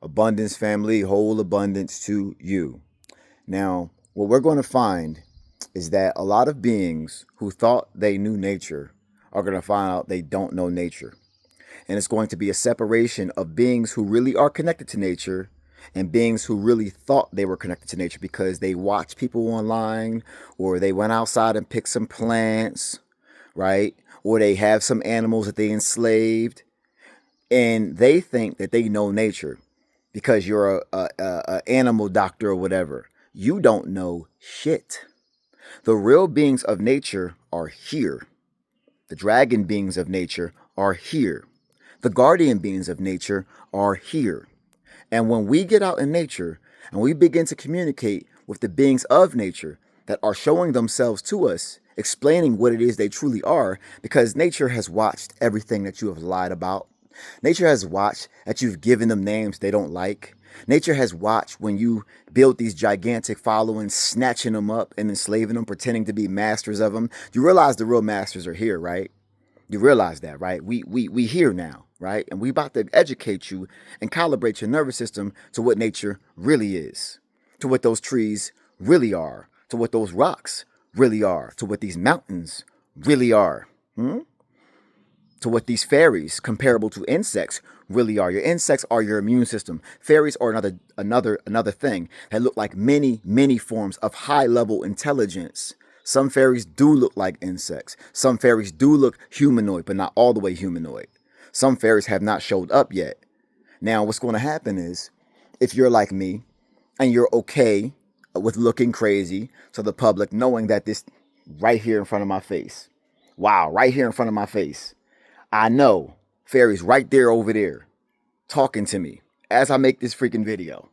Abundance family, whole abundance to you. Now, what we're going to find is that a lot of beings who thought they knew nature are going to find out they don't know nature. And it's going to be a separation of beings who really are connected to nature and beings who really thought they were connected to nature because they watched people online or they went outside and picked some plants, right? Or they have some animals that they enslaved and they think that they know nature because you're a animal doctor or whatever. You don't know shit. The real beings of nature are here. The dragon beings of nature are here. The guardian beings of nature are here. And when we get out in nature and we begin to communicate with the beings of nature that are showing themselves to us, explaining what it is they truly are, because nature has watched everything that you have lied about. Nature has watched that you've given them names they don't like. Nature has watched when you build these gigantic followings, snatching them up and enslaving them, pretending to be masters of them. You realize the real masters are here, right? You realize that, right? We here now, right? And we about to educate you and calibrate your nervous system to what nature really is, to what those trees really are, to what those rocks really are, to what these mountains really are. To what these fairies, comparable to insects, really are. Your insects are your immune system. Fairies are another thing that look like many forms of high level intelligence. Some fairies do look like insects. Some fairies do look humanoid, but not all the way humanoid. Some fairies have not showed up yet. Now, what's going to happen is, if you're like me and you're okay with looking crazy to the public, knowing that this right here in front of my face, wow, right here in front of my face, I know fairies right there over there talking to me as I make this freaking video.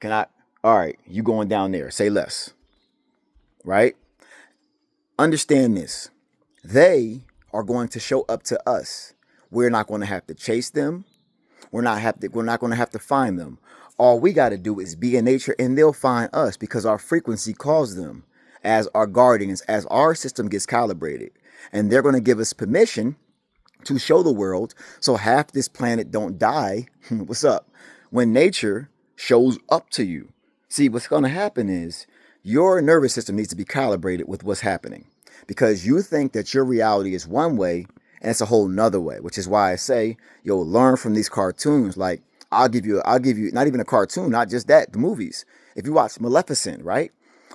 Can I? All right, you going down there. Say less. Right? Understand this. They are going to show up to us. We're not going to have to chase them. We're not going to have to find them. All we got to do is be in nature and they'll find us because our frequency calls them as our guardians, as our system gets calibrated. And they're going to give us permission to show the world so half this planet don't die. What's up? When nature shows up to you. See, what's going to happen is your nervous system needs to be calibrated with what's happening because you think that your reality is one way and it's a whole nother way, which is why I say, yo, learn from these cartoons. Like I'll give you not even a cartoon, not just that, the movies. If you watch Maleficent, right?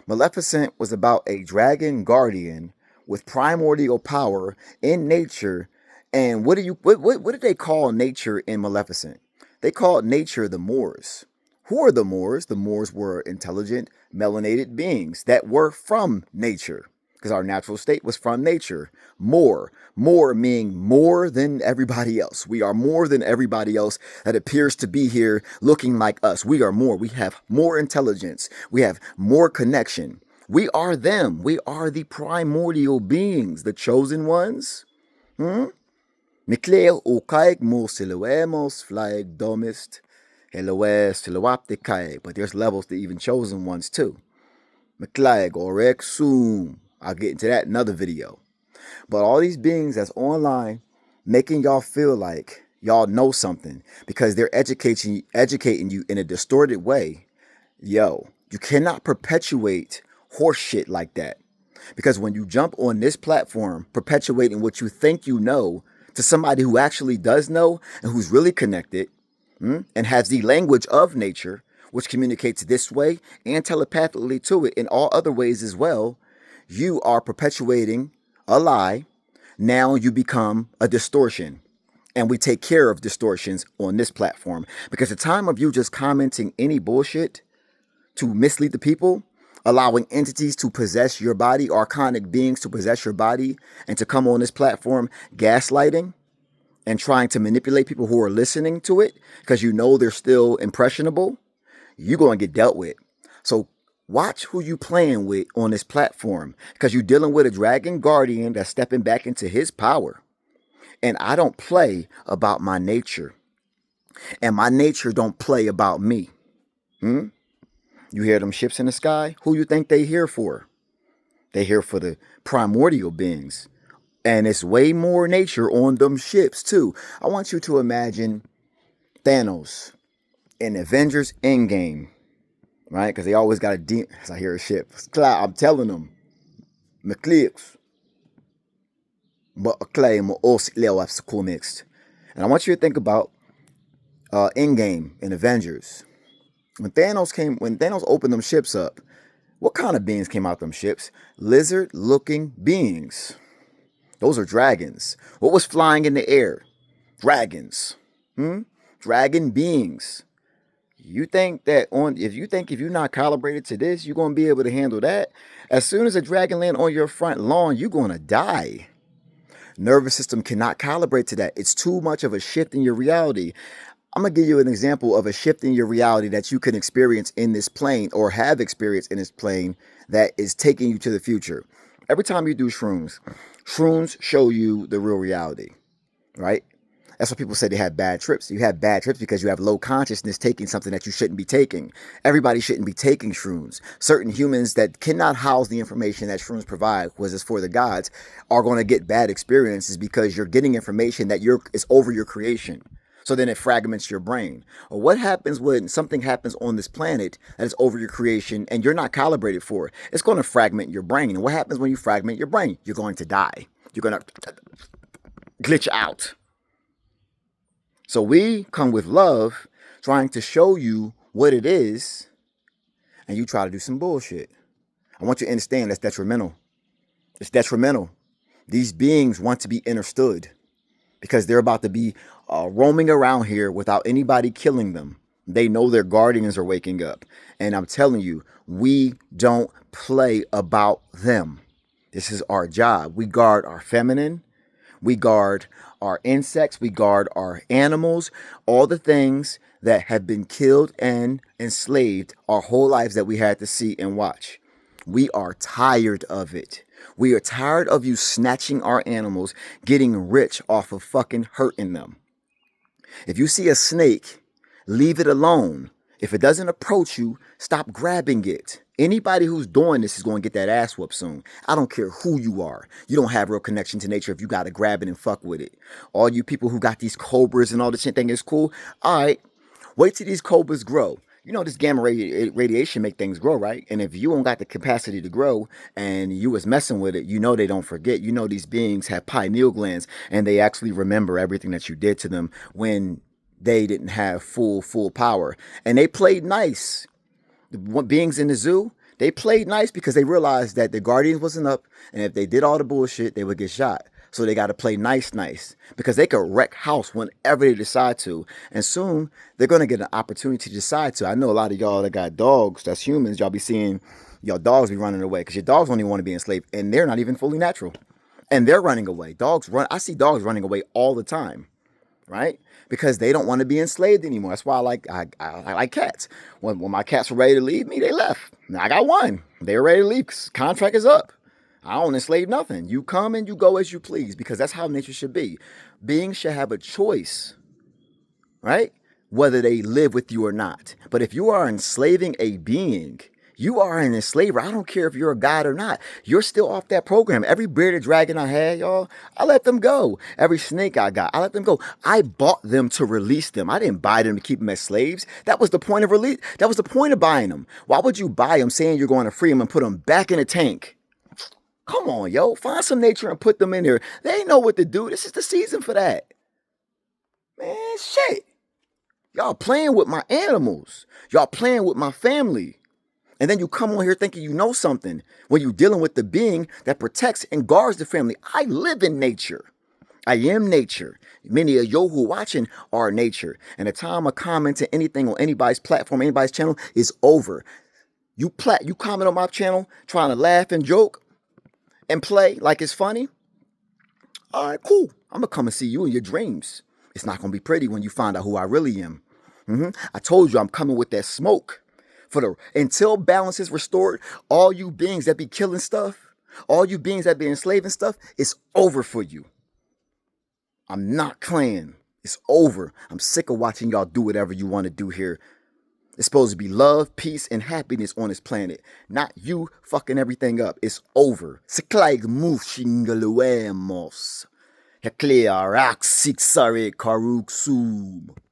Maleficent was about a dragon guardian with primordial power in nature. And what did they call nature in Maleficent? They called nature the Moors. Who are the Moors? The Moors were intelligent, melanated beings that were from nature because our natural state was from nature. More meaning more than everybody else. We are more than everybody else that appears to be here looking like us. We are more. We have more intelligence. We have more connection. We are them. We are the primordial beings, the chosen ones. Mikleer okaig mo siluemos flaig domist. But there's levels to even chosen ones too. Mikleig orek soom. I'll get into that in another video. But all these beings that's online making y'all feel like y'all know something because they're educating you in a distorted way. Yo, you cannot perpetuate horse shit like that. Because when you jump on this platform, perpetuating what you think you know to somebody who actually does know and who's really connected and has the language of nature, which communicates this way and telepathically to it in all other ways as well, you are perpetuating a lie. Now you become a distortion. And we take care of distortions on this platform because the time of you just commenting any bullshit to mislead the people, allowing entities to possess your body, archonic beings to possess your body, and to come on this platform gaslighting and trying to manipulate people who are listening to it because you know they're still impressionable, you're going to get dealt with. So watch who you playing with on this platform because you're dealing with a dragon guardian that's stepping back into his power. And I don't play about my nature. And my nature don't play about me. You hear them ships in the sky? Who you think they here for? They here for the primordial beings. And it's way more nature on them ships too. I want you to imagine Thanos in Avengers Endgame, right? Because they always got a demon. As I hear a ship, I'm telling them, McClicks, but a claim or mixed. And I want you to think about Endgame in Avengers. When Thanos opened them ships up, what kind of beings came out them ships? Lizard-looking beings. Those are dragons. What was flying in the air? Dragons. Dragon beings. You think that if you're not calibrated to this, you're gonna be able to handle that? As soon as a dragon land on your front lawn, you're gonna die. Nervous system cannot calibrate to that. It's too much of a shift in your reality. I'm going to give you an example of a shift in your reality that you can experience in this plane or have experienced in this plane that is taking you to the future. Every time you do shrooms, shrooms show you the real reality, right? That's why people say they have bad trips. You have bad trips because you have low consciousness taking something that you shouldn't be taking. Everybody shouldn't be taking shrooms. Certain humans that cannot house the information that shrooms provide, because it's for the gods, are going to get bad experiences because you're getting information that is over your creation. So then it fragments your brain. Or what happens when something happens on this planet that is over your creation and you're not calibrated for it? It's going to fragment your brain. And what happens when you fragment your brain? You're going to die. You're going to glitch out. So we come with love, trying to show you what it is, and you try to do some bullshit. I want you to understand that's detrimental. It's detrimental. These beings want to be understood because they're about to be roaming around here without anybody killing them. They know their guardians are waking up. And I'm telling you, we don't play about them. This is our job. We guard our feminine. We guard our insects. We guard our animals. All the things that have been killed and enslaved our whole lives that we had to see and watch. We are tired of it. We are tired of you snatching our animals, getting rich off of fucking hurting them. If you see a snake, leave it alone. If it doesn't approach you, stop grabbing it. Anybody who's doing this is going to get that ass whooped soon. I don't care who you are. You don't have real connection to nature if you got to grab it and fuck with it. All you people who got these cobras and all this shit think it's cool. All right, wait till these cobras grow. You know this gamma radiation make things grow, right? And if you don't got the capacity to grow and you was messing with it, you know they don't forget. You know these beings have pineal glands and they actually remember everything that you did to them when they didn't have full power. And they played nice. The beings in the zoo, they played nice because they realized that the guardians wasn't up, and if they did all the bullshit, they would get shot. So they got to play nice because they could wreck house whenever they decide to. And soon they're going to get an opportunity to decide to. I know a lot of y'all that got dogs, that's humans, y'all be seeing your dogs be running away because your dogs only want to be enslaved and they're not even fully natural. And they're running away. I see dogs running away all the time, right? Because they don't want to be enslaved anymore. That's why I like cats. When my cats were ready to leave me, they left. Now I got one. They were ready to leave because contract is up. I don't enslave nothing. You come and you go as you please because that's how nature should be. Beings should have a choice, right? Whether they live with you or not. But if you are enslaving a being, you are an enslaver. I don't care if you're a god or not. You're still off that program. Every bearded dragon I had, y'all, I let them go. Every snake I got, I let them go. I bought them to release them. I didn't buy them to keep them as slaves. That was the point of release. That was the point of buying them. Why would you buy them saying you're going to free them and put them back in a tank? Come on, yo. Find some nature and put them in there. They know what to do. This is the season for that. Man, shit. Y'all playing with my animals. Y'all playing with my family. And then you come on here thinking you know something when you're dealing with the being that protects and guards the family. I live in nature. I am nature. Many of you who are watching are nature. And the time of commenting anything on anybody's platform, anybody's channel is over. You comment on my channel trying to laugh and joke and play like it's funny. All right, cool. I'm going to come and see you in your dreams. It's not going to be pretty when you find out who I really am. I told you I'm coming with that smoke. Until balance is restored, all you beings that be killing stuff, all you beings that be enslaving stuff, it's over for you. I'm not playing. It's over. I'm sick of watching y'all do whatever you want to do here. It's supposed to be love, peace, and happiness on this planet. Not you fucking everything up. It's over. Siklaig mufshingaluemos. Heklear aksik sare karuk sum.